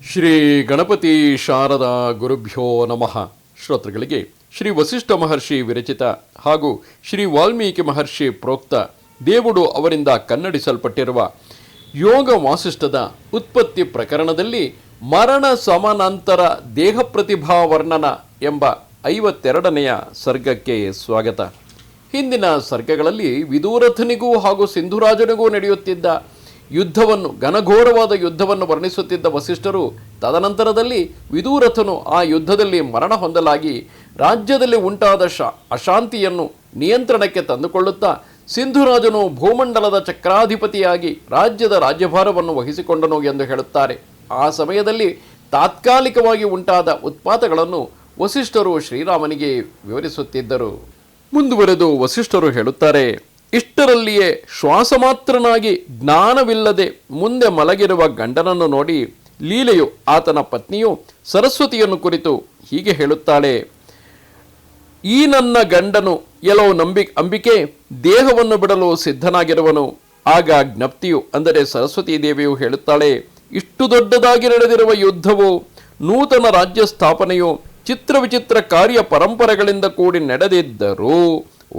ಶ್ರೀ ಗಣಪತಿ ಶಾರದಾ ಗುರುಭ್ಯೋ ನಮಃ. ಶ್ರೋತೃಗಳಿಗೆ ಶ್ರೀ ವಸಿಷ್ಠ ಮಹರ್ಷಿ ವಿರಚಿತ ಹಾಗೂ ಶ್ರೀ ವಾಲ್ಮೀಕಿ ಮಹರ್ಷಿ ಪ್ರೋಕ್ತ ದೇವುಡು ಅವರಿಂದ ಕನ್ನಡಿಸಲ್ಪಟ್ಟಿರುವ ಯೋಗ ವಾಸಿಷ್ಠದ ಉತ್ಪತ್ತಿ ಪ್ರಕರಣದಲ್ಲಿ ಮರಣ ಸಮನಂತರ ದೇಹ ಪ್ರತಿಭಾ ವರ್ಣನ ಎಂಬ 52ನೆಯ ಸರ್ಗಕ್ಕೆ ಸ್ವಾಗತ. ಹಿಂದಿನ ಸರ್ಗಗಳಲ್ಲಿ ವಿದೂರಥನಿಗೂ ಹಾಗೂ ಸಿಂಧುರಾಜನಿಗೂ ನಡೆಯುತ್ತಿದ್ದ ಯುದ್ಧವನ್ನು, ಘನಘೋರವಾದ ಯುದ್ಧವನ್ನು ವರ್ಣಿಸುತ್ತಿದ್ದ ವಸಿಷ್ಠರು ತದನಂತರದಲ್ಲಿ ವಿದೂರಥನು ಆ ಯುದ್ಧದಲ್ಲಿ ಮರಣ ಹೊಂದಲಾಗಿ ರಾಜ್ಯದಲ್ಲಿ ಉಂಟಾದ ಅಶಾಂತಿಯನ್ನು ನಿಯಂತ್ರಣಕ್ಕೆ ತಂದುಕೊಳ್ಳುತ್ತಾ ಸಿಂಧುರಾಜನು ಭೂಮಂಡಲದ ಚಕ್ರಾಧಿಪತಿಯಾಗಿ ರಾಜ್ಯದ ರಾಜ್ಯಭಾರವನ್ನು ವಹಿಸಿಕೊಂಡನು ಎಂದು ಹೇಳುತ್ತಾರೆ. ಆ ಸಮಯದಲ್ಲಿ ತಾತ್ಕಾಲಿಕವಾಗಿ ಉಂಟಾದ ಉತ್ಪಾತಗಳನ್ನು ವಸಿಷ್ಠರು ಶ್ರೀರಾಮನಿಗೆ ವಿವರಿಸುತ್ತಿದ್ದರು. ಮುಂದುವರೆದು ವಸಿಷ್ಠರು ಹೇಳುತ್ತಾರೆ, ಇಷ್ಟರಲ್ಲಿಯೇ ಶ್ವಾಸಮಾತ್ರನಾಗಿ ಜ್ಞಾನವಿಲ್ಲದೆ ಮುಂದೆ ಮಲಗಿರುವ ಗಂಡನನ್ನು ನೋಡಿ ಲೀಲೆಯು ಆತನ ಪತ್ನಿಯು ಸರಸ್ವತಿಯನ್ನು ಕುರಿತು ಹೀಗೆ ಹೇಳುತ್ತಾಳೆ. ಈ ನನ್ನ ಗಂಡನು ಎಲ್ಲೋ ಅಂಬಿಕೆ ದೇಹವನ್ನು ಬಿಡಲು ಸಿದ್ಧನಾಗಿರುವನು. ಆಗ ಜ್ಞಪ್ತಿಯು ಅಂದರೆ ಸರಸ್ವತೀ ದೇವಿಯು ಹೇಳುತ್ತಾಳೆ, ಇಷ್ಟು ದೊಡ್ಡದಾಗಿ ನಡೆದಿರುವ ಯುದ್ಧವು, ನೂತನ ರಾಜ್ಯ ಸ್ಥಾಪನೆಯು ಚಿತ್ರ ವಿಚಿತ್ರ ಕಾರ್ಯ ಪರಂಪರೆಗಳಿಂದ ಕೂಡಿ ನಡೆದಿದ್ದರೂ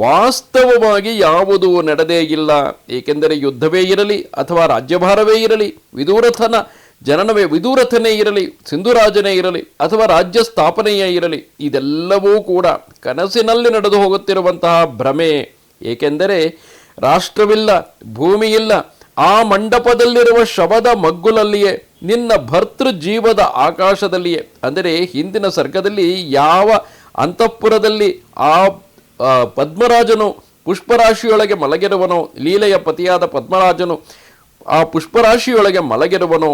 ವಾಸ್ತವವಾಗಿ ಯಾವುದೂ ನಡೆದೇ ಇಲ್ಲ. ಏಕೆಂದರೆ ಯುದ್ಧವೇ ಇರಲಿ ಅಥವಾ ರಾಜ್ಯಭಾರವೇ ಇರಲಿ, ವಿದೂರಥನ ಜನನವೇ ವಿದೂರಥನೇ ಇರಲಿ, ಸಿಂಧುರಾಜನೇ ಇರಲಿ ಅಥವಾ ರಾಜ್ಯ ಸ್ಥಾಪನೆಯೇ ಇರಲಿ, ಇದೆಲ್ಲವೂ ಕೂಡ ಕನಸಿನಲ್ಲಿ ನಡೆದು ಹೋಗುತ್ತಿರುವಂತಹ ಭ್ರಮೆ. ಏಕೆಂದರೆ ರಾಷ್ಟ್ರವಿಲ್ಲ, ಭೂಮಿಯಿಲ್ಲ, ಆ ಮಂಟಪದಲ್ಲಿರುವ ಶವದ ಮಗ್ಗುಲಲ್ಲಿಯೇ, ನಿನ್ನ ಭರ್ತೃ ಜೀವದ ಆಕಾಶದಲ್ಲಿಯೇ, ಅಂದರೆ ಹಿಂದಿನ ಸರ್ಗದಲ್ಲಿ ಯಾವ ಅಂತಃಪುರದಲ್ಲಿ ಆ ಪದ್ಮರಾಜನು ಪುಷ್ಪರಾಶಿಯೊಳಗೆ ಮಲಗಿರುವನೋ, ಲೀಲೆಯ ಪತಿಯಾದ ಪದ್ಮರಾಜನು ಆ ಪುಷ್ಪರಾಶಿಯೊಳಗೆ ಮಲಗಿರುವನೋ,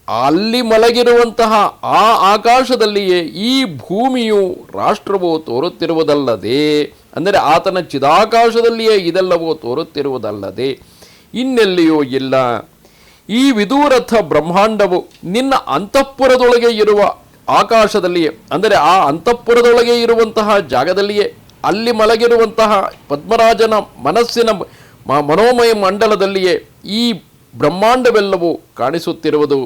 ಅಲ್ಲಿ ಮಲಗಿರುವಂತಹ ಆ ಆಕಾಶದಲ್ಲಿಯೇ ಈ ಭೂಮಿಯು ರಾಷ್ಟ್ರವು ತೋರುತ್ತಿರುವುದಲ್ಲದೆ, ಅಂದರೆ ಆತನ ಚಿದಾಕಾಶದಲ್ಲಿಯೇ ಇದೆಲ್ಲವೂ ತೋರುತ್ತಿರುವುದಲ್ಲದೆ ಇನ್ನೆಲ್ಲಿಯೂ ಇಲ್ಲ. ಈ ವಿದೂರಥ ಬ್ರಹ್ಮಾಂಡವು ನಿನ್ನ ಅಂತಃಪುರದೊಳಗೆ ಇರುವ ಆಕಾಶದಲ್ಲಿಯೇ, ಅಂದರೆ ಆ ಅಂತಃಪುರದೊಳಗೆ ಇರುವಂತಹ ಜಾಗದಲ್ಲಿಯೇ, ಅಲ್ಲಿ ಮಲಗಿರುವಂತಹ ಪದ್ಮರಾಜನ ಮನಸ್ಸಿನ ಮನೋಮಯ ಮಂಡಲದಲ್ಲಿಯೇ ಈ ಬ್ರಹ್ಮಾಂಡವೆಲ್ಲವೂ ಕಾಣಿಸುತ್ತಿರುವುದು.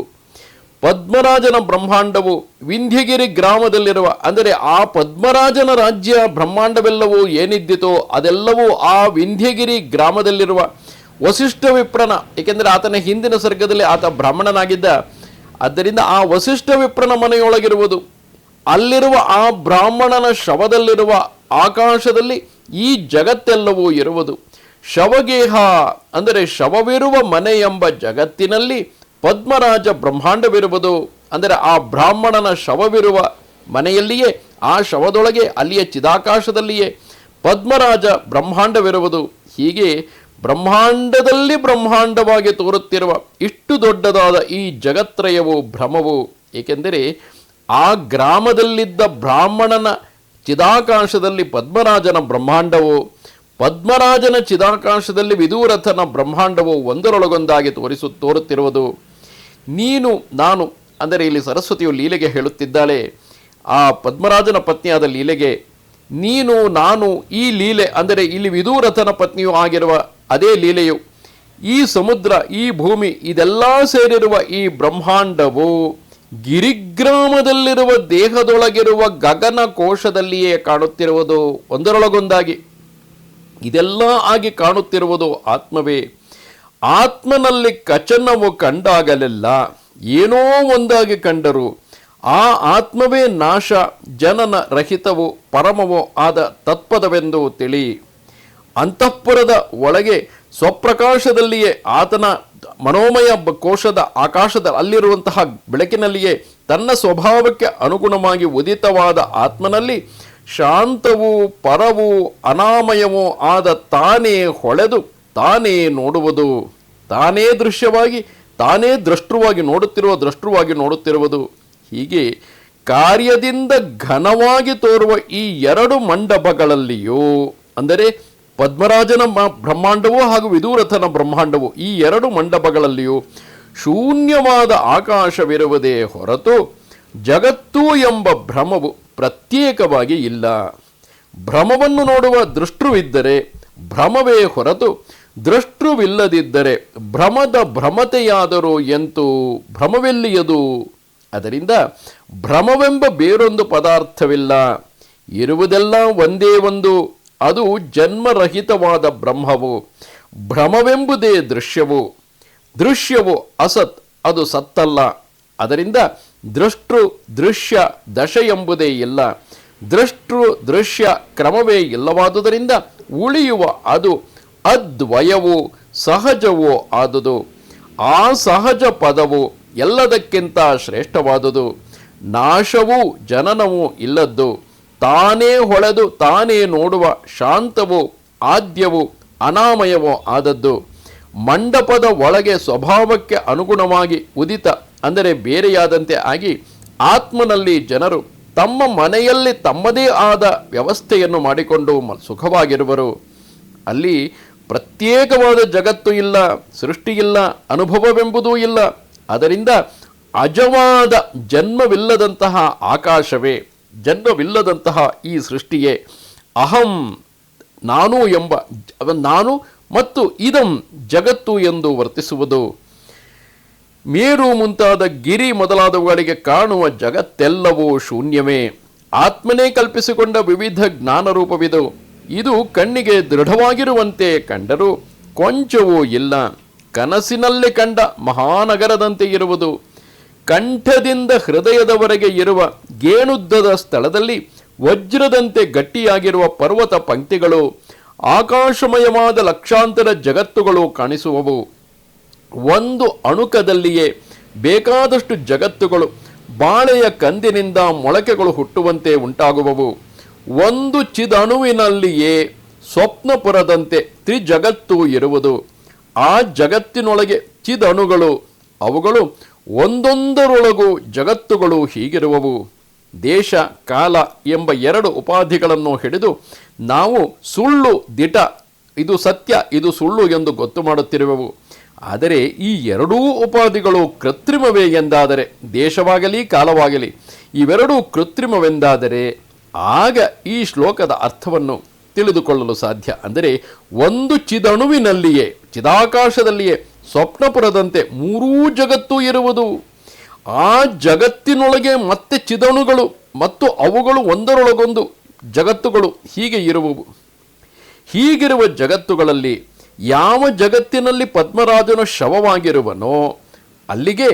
ಪದ್ಮರಾಜನ ಬ್ರಹ್ಮಾಂಡವು ವಿಂಧ್ಯಗಿರಿ ಗ್ರಾಮದಲ್ಲಿರುವ, ಅಂದರೆ ಆ ಪದ್ಮರಾಜನ ರಾಜ್ಯ ಬ್ರಹ್ಮಾಂಡವೆಲ್ಲವೂ ಏನಿದ್ದಿತೋ ಅದೆಲ್ಲವೂ ಆ ವಿಂಧ್ಯಗಿರಿ ಗ್ರಾಮದಲ್ಲಿರುವ ವಸಿಷ್ಠ ವಿಪ್ರನ, ಏಕೆಂದರೆ ಆತನ ಹಿಂದಿನ ಸರ್ಗದಲ್ಲಿ ಆತ ಬ್ರಾಹ್ಮಣನಾಗಿದ್ದ, ಆದ್ದರಿಂದ ಆ ವಸಿಷ್ಠ ವಿಪ್ರನ ಮನೆಯೊಳಗಿರುವುದು. ಅಲ್ಲಿರುವ ಆ ಬ್ರಾಹ್ಮಣನ ಶವದಲ್ಲಿರುವ ಆಕಾಶದಲ್ಲಿ ಈ ಜಗತ್ತೆಲ್ಲವೂ ಇರುವುದು. ಶವಗೇಹ ಅಂದರೆ ಶವವಿರುವ ಮನೆ ಎಂಬ ಜಗತ್ತಿನಲ್ಲಿ ಪದ್ಮರಾಜ ಬ್ರಹ್ಮಾಂಡವಿರುವುದು. ಅಂದರೆ ಆ ಬ್ರಾಹ್ಮಣನ ಶವವಿರುವ ಮನೆಯಲ್ಲಿಯೇ, ಆ ಶವದೊಳಗೆ ಅಲ್ಲಿಯ ಚಿದಾಕಾಶದಲ್ಲಿಯೇ ಪದ್ಮರಾಜ ಬ್ರಹ್ಮಾಂಡವಿರುವುದು. ಹೀಗೆ ಬ್ರಹ್ಮಾಂಡದಲ್ಲಿ ಬ್ರಹ್ಮಾಂಡವಾಗಿ ತೋರುತ್ತಿರುವ ಇಷ್ಟು ದೊಡ್ಡದಾದ ಈ ಜಗತ್ರಯವು ಭ್ರಮವು. ಏಕೆಂದರೆ ಆ ಗ್ರಾಮದಲ್ಲಿದ್ದ ಬ್ರಾಹ್ಮಣನ ಚಿದಾಕಾಶದಲ್ಲಿ ಪದ್ಮರಾಜನ ಬ್ರಹ್ಮಾಂಡವು, ಪದ್ಮರಾಜನ ಚಿದಾಕಾಶದಲ್ಲಿ ವಿದೂರಥನ ಬ್ರಹ್ಮಾಂಡವು ಒಂದರೊಳಗೊಂದಾಗಿ ತೋರುತ್ತಿರುವುದು. ನೀನು ನಾನು, ಅಂದರೆ ಇಲ್ಲಿ ಸರಸ್ವತಿಯು ಲೀಲೆಗೆ ಹೇಳುತ್ತಿದ್ದಾಳೆ, ಆ ಪದ್ಮರಾಜನ ಪತ್ನಿಯಾದ ಲೀಲೆಗೆ, ನೀನು ನಾನು ಈ ಲೀಲೆ, ಅಂದರೆ ಇಲ್ಲಿ ವಿದೂರಥನ ಪತ್ನಿಯೂ ಆಗಿರುವ ಅದೇ ಲೀಲೆಯು, ಈ ಸಮುದ್ರ, ಈ ಭೂಮಿ, ಇದೆಲ್ಲ ಸೇರಿರುವ ಈ ಬ್ರಹ್ಮಾಂಡವು ಗಿರಿಗ್ರಾಮದಲ್ಲಿರುವ ದೇಹದೊಳಗಿರುವ ಗಗನ ಕೋಶದಲ್ಲಿಯೇ ಕಾಣುತ್ತಿರುವುದು, ಒಂದರೊಳಗೊಂದಾಗಿ. ಇದೆಲ್ಲ ಆಗಿ ಕಾಣುತ್ತಿರುವುದು ಆತ್ಮವೇ. ಆತ್ಮನಲ್ಲಿ ಕಚನವು ಕಂಡಾಗಲೆಲ್ಲ ಏನೋ ಒಂದಾಗಿ ಕಂಡರು ಆ ಆತ್ಮವೇ ನಾಶ, ಜನನ ರಹಿತವೋ ಪರಮವೋ ಆದ ತತ್ಪದವೆಂದು ತಿಳಿ. ಅಂತಃಪುರದ ಒಳಗೆ ಸ್ವಪ್ರಕಾಶದಲ್ಲಿಯೇ, ಆತನ ಮನೋಮಯ ಕೋಶದ ಆಕಾಶದ ಅಲ್ಲಿರುವಂತಹ ಬೆಳಕಿನಲ್ಲಿಯೇ ತನ್ನ ಸ್ವಭಾವಕ್ಕೆ ಅನುಗುಣವಾಗಿ ಉದಿತವಾದ ಆತ್ಮನಲ್ಲಿ ಶಾಂತವೂ ಪರವೂ ಅನಾಮಯವೂ ಆದ ತಾನೇ ಹೊಳೆದು ತಾನೇ ನೋಡುವುದು, ತಾನೇ ದೃಶ್ಯವಾಗಿ ತಾನೇ ದ್ರಷ್ಟೃವಾಗಿ ನೋಡುತ್ತಿರುವುದು. ಹೀಗೆ ಕಾರ್ಯದಿಂದ ಘನವಾಗಿ ತೋರುವ ಈ ಎರಡು ಮಂಡಪಗಳಲ್ಲಿಯೂ, ಅಂದರೆ ಪದ್ಮರಾಜನ ಬ್ರಹ್ಮಾಂಡವೂ ಹಾಗೂ ವಿದೂರಥನ ಬ್ರಹ್ಮಾಂಡವು, ಈ ಎರಡು ಮಂಡಪಗಳಲ್ಲಿಯೂ ಶೂನ್ಯವಾದ ಆಕಾಶವಿರುವುದೇ ಹೊರತು ಜಗತ್ತು ಎಂಬ ಭ್ರಮವು ಪ್ರತ್ಯೇಕವಾಗಿ ಇಲ್ಲ. ಭ್ರಮವನ್ನು ನೋಡುವ ದೃಷ್ಟೃವಿದ್ದರೆ ಭ್ರಮವೇ ಹೊರತು ದ್ರಷ್ಟೃವಿಲ್ಲದಿದ್ದರೆ ಭ್ರಮದ ಭ್ರಮತೆಯಾದರೂ ಎಂತೂ ಭ್ರಮವೆಲ್ಲಿಯದು ಅದರಿಂದ ಭ್ರಮವೆಂಬ ಬೇರೊಂದು ಪದಾರ್ಥವಿಲ್ಲ, ಇರುವುದೆಲ್ಲ ಒಂದೇ ಒಂದು, ಅದು ಜನ್ಮರಹಿತವಾದ ಬ್ರಹ್ಮವು. ಭ್ರಮವೆಂಬುದೇ ದೃಶ್ಯವು, ದೃಶ್ಯವು ಅಸತ್, ಅದು ಸತ್ತಲ್ಲ. ಅದರಿಂದ ದೃಷ್ಟೃ ದೃಶ್ಯ ದಶ ಎಂಬುದೇ ಇಲ್ಲ, ದೃಷ್ಟೃ ದೃಶ್ಯ ಕ್ರಮವೇ ಇಲ್ಲವಾದುದರಿಂದ ಉಳಿಯುವ ಅದು ಅದ್ವಯವು ಸಹಜವೂ ಆದುದು. ಆ ಸಹಜ ಪದವು ಎಲ್ಲದಕ್ಕಿಂತ ಶ್ರೇಷ್ಠವಾದುದು. ನಾಶವೂ ಜನನವೂ ಇಲ್ಲದ್ದು, ತಾನೇ ಹೊಳೆದು ತಾನೇ ನೋಡುವ ಶಾಂತವು ಆದ್ಯವು ಅನಾಮಯವೋ ಆದದ್ದು. ಮಂಡಪದ ಒಳಗೆ ಸ್ವಭಾವಕ್ಕೆ ಅನುಗುಣವಾಗಿ ಉದಿತ ಅಂದರೆ ಬೇರೆಯಾದಂತೆ ಆಗಿ ಆತ್ಮನಲ್ಲಿ ಜನರು ತಮ್ಮ ಮನೆಯಲ್ಲಿ ತಮ್ಮದೇ ಆದ ವ್ಯವಸ್ಥೆಯನ್ನು ಮಾಡಿಕೊಂಡು ಸುಖವಾಗಿರುವರು. ಅಲ್ಲಿ ಪ್ರತ್ಯೇಕವಾದ ಜಗತ್ತು ಇಲ್ಲ, ಸೃಷ್ಟಿಯಿಲ್ಲ, ಅನುಭವವೆಂಬುದೂ ಇಲ್ಲ. ಅದರಿಂದ ಅಜವಾದ ಜನ್ಮವಿಲ್ಲದಂತಹ ಆಕಾಶವೇ, ಜನ್ಮವಿಲ್ಲದಂತಹ ಈ ಸೃಷ್ಟಿಯೇ ಅಹಂ ನಾನು ಎಂಬ ನಾನು ಮತ್ತು ಇದಂ ಜಗತ್ತು ಎಂದು ವರ್ತಿಸುವುದು. ಮೇರು ಮುಂತಾದ ಗಿರಿ ಮೊದಲಾದವುಗಳಿಗೆ ಕಾಣುವ ಜಗತ್ತೆಲ್ಲವೂ ಶೂನ್ಯವೇ. ಆತ್ಮನೇ ಕಲ್ಪಿಸಿಕೊಂಡ ವಿವಿಧ ಜ್ಞಾನರೂಪವಿದು. ಇದು ಕಣ್ಣಿಗೆ ದೃಢವಾಗಿರುವಂತೆ ಕಂಡರೂ ಕೊಂಚವೂ ಇಲ್ಲ. ಕನಸಿನಲ್ಲಿ ಕಂಡ ಮಹಾನಗರದಂತೆ ಇರುವುದು. ಕಂಠದಿಂದ ಹೃದಯದವರೆಗೆ ಇರುವ ಗೇಣುದ್ದದ ಸ್ಥಳದಲ್ಲಿ ವಜ್ರದಂತೆ ಗಟ್ಟಿಯಾಗಿರುವ ಪರ್ವತ ಪಂಕ್ತಿಗಳು, ಆಕಾಶಮಯವಾದ ಲಕ್ಷಾಂತರ ಜಗತ್ತುಗಳು ಕಾಣಿಸುವವು. ಒಂದು ಅಣುಕದಲ್ಲಿಯೇ ಬೇಕಾದಷ್ಟು ಜಗತ್ತುಗಳು ಬಾಳೆಯ ಕಂದಿನಿಂದ ಮೊಳಕೆಗಳು ಹುಟ್ಟುವಂತೆ ಉಂಟಾಗುವವು. ಒಂದು ಚಿದಣುವಿನಲ್ಲಿಯೇ ಸ್ವಪ್ನಪುರದಂತೆ ತ್ರಿಜಗತ್ತು ಇರುವುದು. ಆ ಜಗತ್ತಿನೊಳಗೆ ಚಿದಣುಗಳು, ಅವುಗಳು ಒಂದೊಂದರೊಳಗೂ ಜಗತ್ತುಗಳು ಹೀಗಿರುವವು. ದೇಶ ಕಾಲ ಎಂಬ ಎರಡು ಉಪಾಧಿಗಳನ್ನು ಹಿಡಿದು ನಾವು ಸುಳ್ಳು ದಿಟ, ಇದು ಸತ್ಯ ಇದು ಸುಳ್ಳು ಎಂದು ಗೊತ್ತು ಮಾಡುತ್ತಿರುವೆವು. ಆದರೆ ಈ ಎರಡೂ ಉಪಾಧಿಗಳು ಕೃತ್ರಿಮವೇ ಎಂದಾದರೆ, ದೇಶವಾಗಲಿ ಕಾಲವಾಗಲಿ ಇವೆರಡೂ ಕೃತ್ರಿಮವೆಂದಾದರೆ ಆಗ ಈ ಶ್ಲೋಕದ ಅರ್ಥವನ್ನು ತಿಳಿದುಕೊಳ್ಳಲು ಸಾಧ್ಯ. ಅಂದರೆ ಒಂದು ಚಿದಣುವಿನಲ್ಲಿಯೇ, ಚಿದಾಕಾಶದಲ್ಲಿಯೇ ಸ್ವಪ್ನಪುರದಂತೆ ಮೂರೂ ಜಗತ್ತು ಇರುವುದು. ಆ ಜಗತ್ತಿನೊಳಗೆ ಮತ್ತೆ ಚಿದಣುಗಳು ಮತ್ತು ಅವುಗಳು ಒಂದರೊಳಗೊಂದು ಜಗತ್ತುಗಳು ಹೀಗೆ ಇರುವವು. ಹೀಗಿರುವ ಜಗತ್ತುಗಳಲ್ಲಿ ಯಾವ ಜಗತ್ತಿನಲ್ಲಿ ಪದ್ಮರಾಜನು ಶವವಾಗಿರುವನೋ ಅಲ್ಲಿಗೆ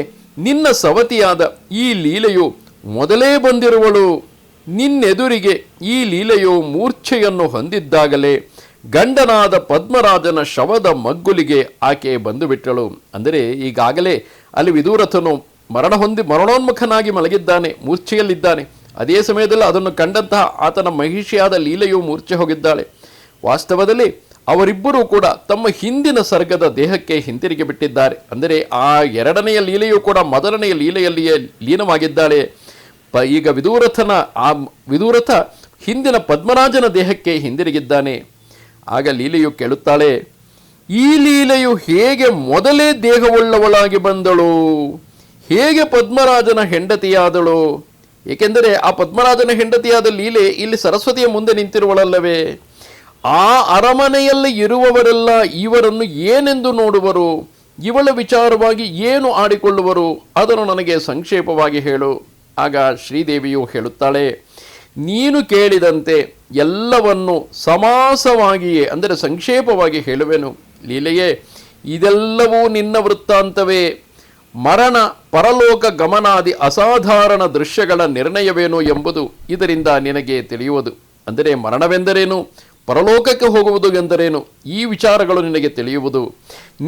ನಿನ್ನ ಸವತಿಯಾದ ಈ ಲೀಲೆಯು ಮೊದಲೇ ಬಂದಿರುವಳು. ನಿನ್ನೆದುರಿಗೆ ಈ ಲೀಲೆಯು ಮೂರ್ಛೆಯನ್ನು ಹೊಂದಿದ್ದಾಗಲೇ ಗಂಡನಾದ ಪದ್ಮರಾಜನ ಶವದ ಮಗ್ಗುಲಿಗೆ ಆಕೆ ಬಂದು ಬಿಟ್ಟಳು. ಅಂದರೆ ಈಗಾಗಲೇ ಅಲ್ಲಿ ವಿದೂರಥನು ಮರಣೋನ್ಮುಖನಾಗಿ ಮಲಗಿದ್ದಾನೆ, ಮೂರ್ಛೆಯಲ್ಲಿದ್ದಾನೆ. ಅದೇ ಸಮಯದಲ್ಲಿ ಅದನ್ನು ಕಂಡಂತಹ ಆತನ ಮಹಿಷಿಯಾದ ಲೀಲೆಯು ಮೂರ್ಛೆ ಹೋಗಿದ್ದಾಳೆ. ವಾಸ್ತವದಲ್ಲಿ ಅವರಿಬ್ಬರೂ ಕೂಡ ತಮ್ಮ ಹಿಂದಿನ ಸರ್ಗದ ದೇಹಕ್ಕೆ ಹಿಂತಿರುಗಿ ಬಿಟ್ಟಿದ್ದಾರೆ. ಅಂದರೆ ಆ ಎರಡನೆಯ ಲೀಲೆಯೂ ಕೂಡ ಮೊದಲನೆಯ ಲೀಲೆಯಲ್ಲಿಯೇ ಲೀನವಾಗಿದ್ದಾಳೆ. ಈಗ ವಿದೂರಥ ಹಿಂದಿನ ಪದ್ಮರಾಜನ ದೇಹಕ್ಕೆ ಹಿಂದಿರುಗಿದ್ದಾನೆ. ಆಗ ಲೀಲೆಯು ಕೇಳುತ್ತಾಳೆ, ಈ ಲೀಲೆಯು ಹೇಗೆ ಮೊದಲೇ ದೇಹವುಳ್ಳವಳಾಗಿ ಬಂದಳು, ಹೇಗೆ ಪದ್ಮರಾಜನ ಹೆಂಡತಿಯಾದಳು? ಏಕೆಂದರೆ ಆ ಪದ್ಮರಾಜನ ಹೆಂಡತಿಯಾದ ಲೀಲೆ ಇಲ್ಲಿ ಸರಸ್ವತಿಯ ಮುಂದೆ ನಿಂತಿರುವಳಲ್ಲವೇ? ಆ ಅರಮನೆಯಲ್ಲಿ ಇರುವವರೆಲ್ಲ ಇವರನ್ನು ಏನೆಂದು ನೋಡುವರು, ಇವಳ ವಿಚಾರವಾಗಿ ಏನು ಆಡಿಕೊಳ್ಳುವರು, ಅದನ್ನು ನನಗೆ ಸಂಕ್ಷೇಪವಾಗಿ ಹೇಳು. ಆಗ ಶ್ರೀದೇವಿಯು ಹೇಳುತ್ತಾಳೆ, ನೀನು ಕೇಳಿದಂತೆ ಎಲ್ಲವನ್ನು ಸಮಾಸವಾಗಿಯೇ ಅಂದರೆ ಸಂಕ್ಷೇಪವಾಗಿ ಹೇಳುವೆನು ಲೀಲೆಯೇ. ಇದೆಲ್ಲವೂ ನಿನ್ನ ವೃತ್ತಾಂತವೇ. ಮರಣ ಪರಲೋಕ ಗಮನಾದಿ ಅಸಾಧಾರಣ ದೃಶ್ಯಗಳ ನಿರ್ಣಯವೇನು ಎಂಬುದು ಇದರಿಂದ ನಿನಗೆ ತಿಳಿಯುವುದು. ಅಂದರೆ ಮರಣವೆಂದರೇನು, ಪರಲೋಕಕ್ಕೆ ಹೋಗುವುದು ಎಂದರೇನು, ಈ ವಿಚಾರಗಳು ನಿನಗೆ ತಿಳಿಯುವುದು.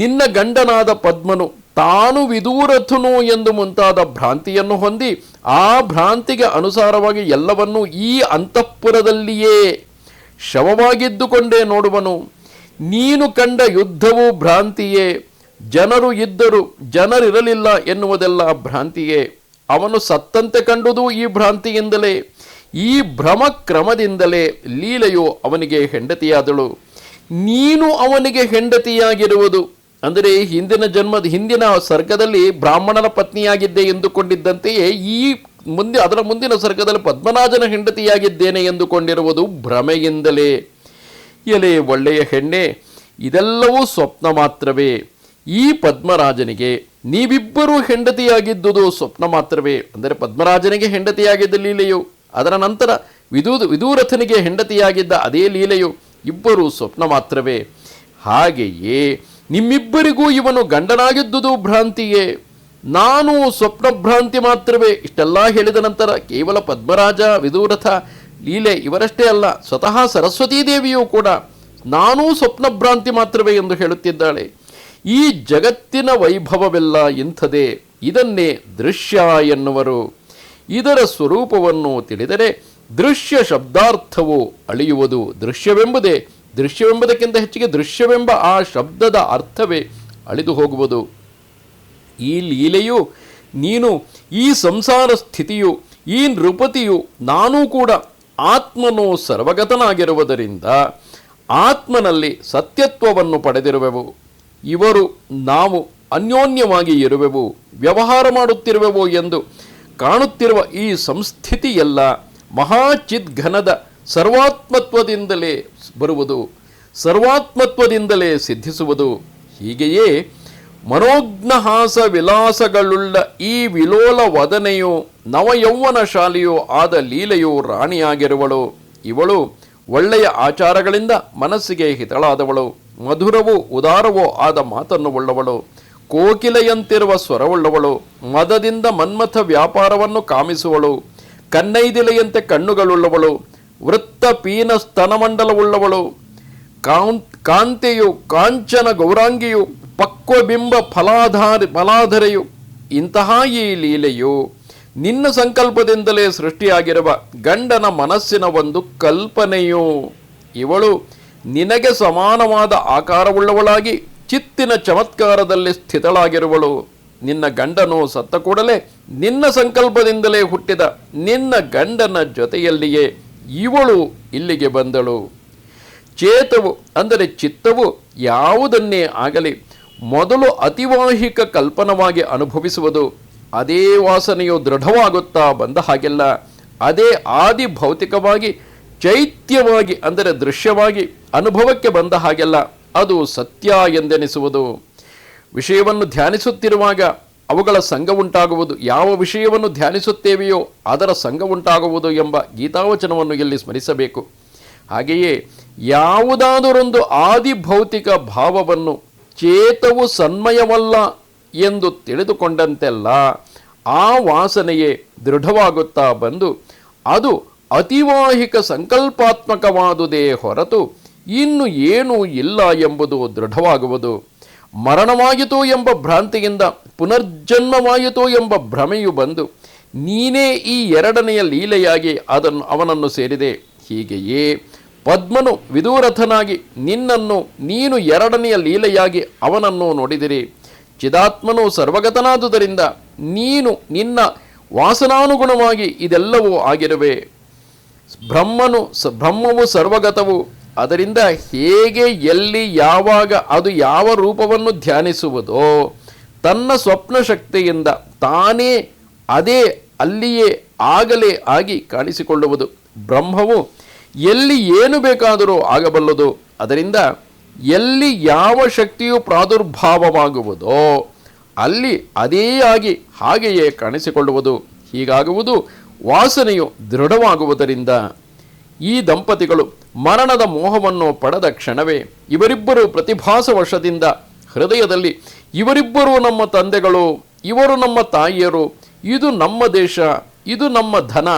ನಿನ್ನ ಗಂಡನಾದ ಪದ್ಮನು ತಾನು ವಿದೂರಥನು ಎಂದು ಮುಂತಾದ ಭ್ರಾಂತಿಯನ್ನು ಹೊಂದಿ ಆ ಭ್ರಾಂತಿಗೆ ಅನುಸಾರವಾಗಿ ಎಲ್ಲವನ್ನೂ ಈ ಅಂತಃಪುರದಲ್ಲಿಯೇ ಶವವಾಗಿದ್ದುಕೊಂಡೇ ನೋಡುವನು. ನೀನು ಕಂಡ ಯುದ್ಧವು ಭ್ರಾಂತಿಯೇ, ಜನರು ಇದ್ದರು ಜನರಿರಲಿಲ್ಲ ಎನ್ನುವುದೆಲ್ಲ ಭ್ರಾಂತಿಯೇ. ಅವನು ಸತ್ತಂತೆ ಕಂಡುದು ಈ ಭ್ರಾಂತಿಯಿಂದಲೇ. ಈ ಭ್ರಮಕ್ರಮದಿಂದಲೇ ಲೀಲೆಯು ಅವನಿಗೆ ಹೆಂಡತಿಯಾದಳು. ನೀನು ಅವನಿಗೆ ಹೆಂಡತಿಯಾಗಿರುವುದು ಅಂದರೆ ಹಿಂದಿನ ಸರ್ಗದಲ್ಲಿ ಬ್ರಾಹ್ಮಣನ ಪತ್ನಿಯಾಗಿದ್ದೆ ಎಂದುಕೊಂಡಿದ್ದಂತೆಯೇ ಅದರ ಮುಂದಿನ ಸರ್ಗದಲ್ಲಿ ಪದ್ಮರಾಜನ ಹೆಂಡತಿಯಾಗಿದ್ದೇನೆ ಎಂದುಕೊಂಡಿರುವುದು ಭ್ರಮೆಯಿಂದಲೇ. ಎಲೆ ಒಳ್ಳೆಯ ಹೆಣ್ಣೆ, ಇದೆಲ್ಲವೂ ಸ್ವಪ್ನ ಮಾತ್ರವೇ. ಈ ಪದ್ಮರಾಜನಿಗೆ ನೀವಿಬ್ಬರೂ ಹೆಂಡತಿಯಾಗಿದ್ದುದು ಸ್ವಪ್ನ ಮಾತ್ರವೇ. ಅಂದರೆ ಪದ್ಮರಾಜನಿಗೆ ಹೆಂಡತಿಯಾಗಿದ್ದ ಲೀಲೆಯು, ಅದರ ನಂತರ ವಿದೂರಥನಿಗೆ ಹೆಂಡತಿಯಾಗಿದ್ದ ಅದೇ ಲೀಲೆಯು ಇಬ್ಬರೂ ಸ್ವಪ್ನ ಮಾತ್ರವೇ. ಹಾಗೆಯೇ ನಿಮ್ಮಿಬ್ಬರಿಗೂ ಇವನು ಗಂಡನಾಗಿದ್ದುದು ಭ್ರಾಂತಿಯೇ, ನಾನು ಸ್ವಪ್ನ ಭ್ರಾಂತಿ ಮಾತ್ರವೇ. ಇಷ್ಟೆಲ್ಲ ಹೇಳಿದ ನಂತರ ಕೇವಲ ಪದ್ಮರಾಜ ವಿದೂರಥ ಲೀಲೆ ಇವರಷ್ಟೇ ಅಲ್ಲ, ಸ್ವತಃ ಸರಸ್ವತೀದೇವಿಯೂ ಕೂಡ ನಾನೂ ಸ್ವಪ್ನ ಭ್ರಾಂತಿ ಮಾತ್ರವೇ ಎಂದು ಹೇಳುತ್ತಿದ್ದಾಳೆ. ಈ ಜಗತ್ತಿನ ವೈಭವವೆಲ್ಲ ಇಂಥದೇ, ಇದನ್ನೇ ದೃಶ್ಯ ಎನ್ನುವರು. ಇದರ ಸ್ವರೂಪವನ್ನು ತಿಳಿದರೆ ದೃಶ್ಯ ಶಬ್ದಾರ್ಥವು ಅಳಿಯುವುದು. ದೃಶ್ಯವೆಂಬುದಕ್ಕಿಂತ ಹೆಚ್ಚಿಗೆ ದೃಶ್ಯವೆಂಬ ಆ ಶಬ್ದದ ಅರ್ಥವೇ ಅಳಿದು ಹೋಗುವುದು. ಈ ಲೀಲೆಯು, ನೀನು ಈ ಸಂಸಾರ ಸ್ಥಿತಿಯು, ಈ ನೃಪತಿಯು, ನಾನೂ ಕೂಡ ಆತ್ಮನು ಸರ್ವಗತನಾಗಿರುವುದರಿಂದ ಆತ್ಮನಲ್ಲಿ ಸತ್ಯತ್ವವನ್ನು ಪಡೆದಿರುವೆವು. ಇವರು ನಾವು ಅನ್ಯೋನ್ಯವಾಗಿ ಇರುವೆವು, ವ್ಯವಹಾರ ಮಾಡುತ್ತಿರುವೆವು ಎಂದು ಕಾಣುತ್ತಿರುವ ಈ ಸಂಸ್ಥಿತಿಯೆಲ್ಲ ಮಹಾಚಿದ್ಘನದ ಸರ್ವಾತ್ಮತ್ವದಿಂದಲೇ ಬರುವುದು, ಸರ್ವಾತ್ಮತ್ವದಿಂದಲೇ ಸಿದ್ಧಿಸುವುದು. ಹೀಗೆಯೇ ಮನೋಜ್ಞಹಾಸ ವಿಲಾಸಗಳುಳ್ಳ ಈ ವಿಲೋಲ ವದನೆಯು ನವಯೌವನ ಶಾಲೆಯೂ ಆದ ಲೀಲೆಯು ರಾಣಿಯಾಗಿರುವಳು. ಇವಳು ಒಳ್ಳೆಯ ಆಚಾರಗಳಿಂದ ಮನಸ್ಸಿಗೆ ಹಿತಳಾದವಳು, ಮಧುರವೂ ಉದಾರವೂ ಆದ ಮಾತನ್ನು ಉಳ್ಳವಳು, ಕೋಕಿಲೆಯಂತಿರುವ ಸ್ವರವುಳ್ಳವಳು, ಮದದಿಂದ ಮನ್ಮಥ ವ್ಯಾಪಾರವನ್ನು ಕಾಮಿಸುವಳು, ಕನ್ನೈದಿಲೆಯಂತೆ ಕಣ್ಣುಗಳುಳ್ಳವಳು, ವೃತ್ತ ಪೀನ ಸ್ತನಮಂಡಲವುಳ್ಳವಳು, ಕಾಂತೆಯು ಕಾಂಚನ ಗೌರಾಂಗಿಯು, ಪಕ್ವಬಿಂಬ ಫಲಾಧರೆಯು. ಇಂತಹ ಈ ಲೀಲೆಯು ನಿನ್ನ ಸಂಕಲ್ಪದಿಂದಲೇ ಸೃಷ್ಟಿಯಾಗಿರುವ ಗಂಡನ ಮನಸ್ಸಿನ ಒಂದು ಕಲ್ಪನೆಯು. ಇವಳು ನಿನಗೆ ಸಮಾನವಾದ ಆಕಾರವುಳ್ಳವಳಾಗಿ ಚಿತ್ತಿನ ಚಮತ್ಕಾರದಲ್ಲಿ ಸ್ಥಿತಳಾಗಿರುವಳು. ನಿನ್ನ ಗಂಡನು ಸತ್ತ ಕೂಡಲೇ ನಿನ್ನ ಸಂಕಲ್ಪದಿಂದಲೇ ಹುಟ್ಟಿದ ನಿನ್ನ ಗಂಡನ ಜೊತೆಯಲ್ಲಿಯೇ ಇವಳು ಇಲ್ಲಿಗೆ ಬಂದಳು. ಚೇತವು ಅಂದರೆ ಚಿತ್ತವು ಯಾವುದನ್ನೇ ಆಗಲಿ ಮೊದಲು ಅತಿವಾಹಿಕ ಕಲ್ಪನವಾಗಿ ಅನುಭವಿಸುವುದು. ಅದೇ ವಾಸನೆಯು ದೃಢವಾಗುತ್ತಾ ಬಂದ ಹಾಗೆಲ್ಲ ಅದೇ ಆದಿ ಭೌತಿಕವಾಗಿ ಚೈತ್ಯವಾಗಿ ಅಂದರೆ ದೃಶ್ಯವಾಗಿ ಅನುಭವಕ್ಕೆ ಬಂದ ಹಾಗೆಲ್ಲ ಅದು ಸತ್ಯ ಎಂದೆನಿಸುವುದು. ವಿಷಯವನ್ನು ಧ್ಯಾನಿಸುತ್ತಿರುವಾಗ ಅವುಗಳ ಸಂಘ ಉಂಟಾಗುವುದು, ಯಾವ ವಿಷಯವನ್ನು ಧ್ಯಾನಿಸುತ್ತೇವೆಯೋ ಅದರ ಸಂಘ ಉಂಟಾಗುವುದು ಎಂಬ ಗೀತಾವಚನವನ್ನು ಇಲ್ಲಿ ಸ್ಮರಿಸಬೇಕು. ಹಾಗೆಯೇ ಯಾವುದಾದರೊಂದು ಆದಿ ಭೌತಿಕ ಭಾವವನ್ನು ಚೇತವು ಸನ್ಮಯವಲ್ಲ ಎಂದು ತಿಳಿದುಕೊಂಡಂತೆಲ್ಲ ಆ ವಾಸನೆಯೇ ದೃಢವಾಗುತ್ತಾ ಬಂದು ಅದು ಅತಿವಾಹಿಕ ಸಂಕಲ್ಪಾತ್ಮಕವಾದುದೇ ಹೊರತು ಇನ್ನು ಏನೂ ಇಲ್ಲ ಎಂಬುದು ದೃಢವಾಗುವುದು. ಮರಣವಾಯಿತು ಎಂಬ ಭ್ರಾಂತಿಯಿಂದ ಪುನರ್ಜನ್ಮವಾಯಿತು ಎಂಬ ಭ್ರಮೆಯು ಬಂದು ನೀನೇ ಈ ಎರಡನೆಯ ಲೀಲೆಯಾಗಿ ಅವನನ್ನು ಸೇರಿದೆ. ಹೀಗೆಯೇ ಪದ್ಮನು ವಿದೂರಥನಾಗಿ ನಿನ್ನನ್ನು ನೀನು ಎರಡನೆಯ ಲೀಲೆಯಾಗಿ ಅವನನ್ನು ನೋಡಿದಿರಿ. ಚಿದಾತ್ಮನು ಸರ್ವಗತನಾದುದರಿಂದ ನೀನು ನಿನ್ನ ವಾಸನಾನುಗುಣವಾಗಿ ಇದೆಲ್ಲವೂ ಆಗಿರುವೆ. ಬ್ರಹ್ಮವು ಸರ್ವಗತವು. ಅದರಿಂದ ಹೇಗೆ ಎಲ್ಲಿ ಯಾವಾಗ ಅದು ಯಾವ ರೂಪವನ್ನು ಧ್ಯಾನಿಸುವುದೋ ತನ್ನ ಸ್ವಪ್ನ ಶಕ್ತಿಯಿಂದ ತಾನೇ ಅದೇ ಅಲ್ಲಿಯೇ ಆಗಲೇ ಆಗಿ ಕಾಣಿಸಿಕೊಳ್ಳುವುದು. ಬ್ರಹ್ಮವು ಎಲ್ಲಿ ಏನು ಬೇಕಾದರೂ ಆಗಬಲ್ಲದು. ಅದರಿಂದ ಎಲ್ಲಿ ಯಾವ ಶಕ್ತಿಯು ಪ್ರಾದುರ್ಭಾವವಾಗುವುದೋ ಅಲ್ಲಿ ಅದೇ ಆಗಿ ಹಾಗೆಯೇ ಕಾಣಿಸಿಕೊಳ್ಳುವುದು. ಹೀಗಾಗುವುದು ವಾಸನೆಯು ದೃಢವಾಗುವುದರಿಂದ. ಈ ದಂಪತಿಗಳು ಮರಣದ ಮೋಹವನ್ನು ಪಡೆದ ಕ್ಷಣವೇ ಇವರಿಬ್ಬರು ಪ್ರತಿಭಾಸವಶದಿಂದ ಹೃದಯದಲ್ಲಿ ಇವರಿಬ್ಬರೂ ನಮ್ಮ ತಂದೆಗಳು, ಇವರು ನಮ್ಮ ತಾಯಿಯರು, ಇದು ನಮ್ಮ ದೇಶ, ಇದು ನಮ್ಮ ಧನ,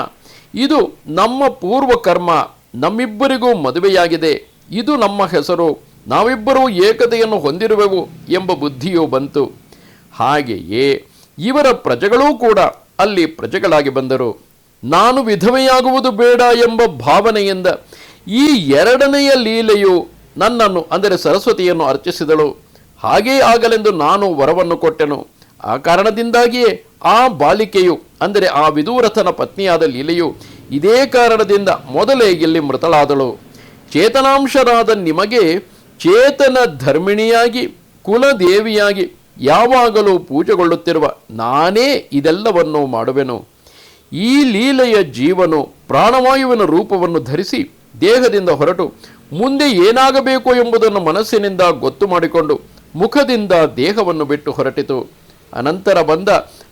ಇದು ನಮ್ಮ ಪೂರ್ವ ಕರ್ಮ, ನಮ್ಮಿಬ್ಬರಿಗೂ ಮದುವೆಯಾಗಿದೆ, ಇದು ನಮ್ಮ ಹೆಸರು, ನಾವಿಬ್ಬರೂ ಏಕತೆಯನ್ನು ಹೊಂದಿರುವೆವು ಎಂಬ ಬುದ್ಧಿಯೂ ಬಂತು. ಹಾಗೆಯೇ ಇವರ ಪ್ರಜೆಗಳೂ ಕೂಡ ಅಲ್ಲಿ ಪ್ರಜೆಗಳಾಗಿ ಬಂದರು. ನಾನು ವಿಧವೆಯಾಗುವುದು ಬೇಡ ಎಂಬ ಭಾವನೆಯಿಂದ ಈ ಎರಡನೆಯ ಲೀಲೆಯು ನನ್ನನ್ನು ಅಂದರೆ ಸರಸ್ವತಿಯನ್ನು ಅರ್ಚಿಸಿದಳು. ಹಾಗೇ ಆಗಲೆಂದು ನಾನು ವರವನ್ನು ಕೊಟ್ಟೆನು. ಆ ಕಾರಣದಿಂದಾಗಿಯೇ ಆ ಬಾಲಿಕೆಯು ಅಂದರೆ ಆ ವಿದೂರಥನ ಪತ್ನಿಯಾದ ಲೀಲೆಯು ಇದೇ ಕಾರಣದಿಂದ ಮೊದಲೇ ಇಲ್ಲಿ ಮೃತಳಾದಳು. ಚೇತನಾಂಶರಾದ ನಿಮಗೆ ಚೇತನ ಧರ್ಮಿಣಿಯಾಗಿ ಕುಲದೇವಿಯಾಗಿ ಯಾವಾಗಲೂ ಪೂಜೆಗೊಳ್ಳುತ್ತಿರುವ ನಾನೇ ಇದೆಲ್ಲವನ್ನು ಮಾಡುವೆನು. ಈ ಲೀಲೆಯ ಜೀವನು ಪ್ರಾಣವಾಯುವಿನ ರೂಪವನ್ನು ಧರಿಸಿ ದೇಹದಿಂದ ಹೊರಟು ಮುಂದೆ ಏನಾಗಬೇಕು ಎಂಬುದನ್ನು ಮನಸ್ಸಿನಿಂದ ಗೊತ್ತು ಮಾಡಿಕೊಂಡು ಮುಖದಿಂದ ದೇಹವನ್ನು ಬಿಟ್ಟು ಹೊರಟಿತು. ಅನಂತರ ಬಂದ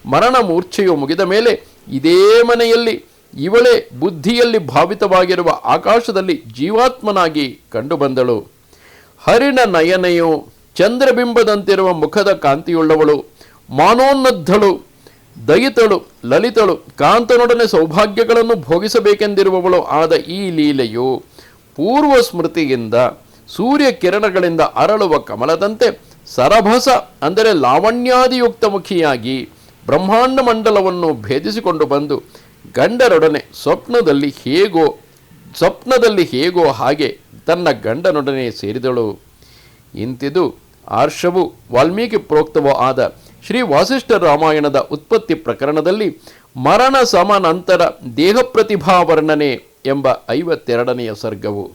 ಮರಣ ಮೂರ್ಛೆಯು ಮುಗಿದ ಮೇಲೆ ಇದೇ ಮನೆಯಲ್ಲಿ ಇವಳೇ ಬುದ್ಧಿಯಲ್ಲಿ ಭಾವಿತವಾಗಿರುವ ಆಕಾಶದಲ್ಲಿ ಜೀವಾತ್ಮನಾಗಿ ಕಂಡುಬಂದಳು. ಹರಿಣ ನಯನೆಯು ಚಂದ್ರಬಿಂಬದಂತಿರುವ ಮುಖದ ಕಾಂತಿಯುಳ್ಳವಳು, ಮಾನೋನ್ನದ್ಧಳು, ದಯಿತಳು, ಲಲಿತಳು, ಕಾಂತನೊಡನೆ ಸೌಭಾಗ್ಯಗಳನ್ನು ಭೋಗಿಸಬೇಕೆಂದಿರುವವಳು ಆದ ಈ ಲೀಲೆಯು ಪೂರ್ವ ಸ್ಮೃತಿಯಿಂದ ಸೂರ್ಯ ಕಿರಣಗಳಿಂದ ಅರಳುವ ಕಮಲದಂತೆ ಸರಭಸ ಅಂದರೆ ಲಾವಣ್ಯಾದಿಯುಕ್ತ ಮುಖಿಯಾಗಿ ಬ್ರಹ್ಮಾಂಡ ಮಂಡಲವನ್ನು ಭೇದಿಸಿಕೊಂಡು ಬಂದು ಗಂಡರೊಡನೆ ಸ್ವಪ್ನದಲ್ಲಿ ಹೇಗೋ ಹಾಗೆ ತನ್ನ ಗಂಡನೊಡನೆ ಸೇರಿದಳು. ಇಂತಿದು ಆರ್ಷವು ವಾಲ್ಮೀಕಿ ಪ್ರೋಕ್ತವೋ ಆದ ಶ್ರೀ ವಾಸಿಷ್ಠ ರಾಮಾಯಣದ ಉತ್ಪತ್ತಿ ಪ್ರಕರಣದಲ್ಲಿ ಮರಣ ಸಮನಂತರ ದೇಹ ಪ್ರತಿಭಾ ವರ್ಣನೆ ಎಂಬ 52ನೆಯ ಸರ್ಗವು.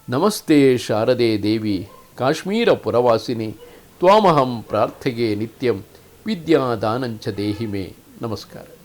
ನಮಸ್ತೆ ಶಾರದೆ ದೇವಿ ಕಾಶ್ಮೀರ ಪುರವಾಸಿನಿ ತ್ವಾಮಹಂ ಪ್ರಾರ್ಥೆಗೆ ನಿತ್ಯಂ ವಿದ್ಯಾದಾನಂಚ ದೇಹಿಮೆ. ನಮಸ್ಕಾರ.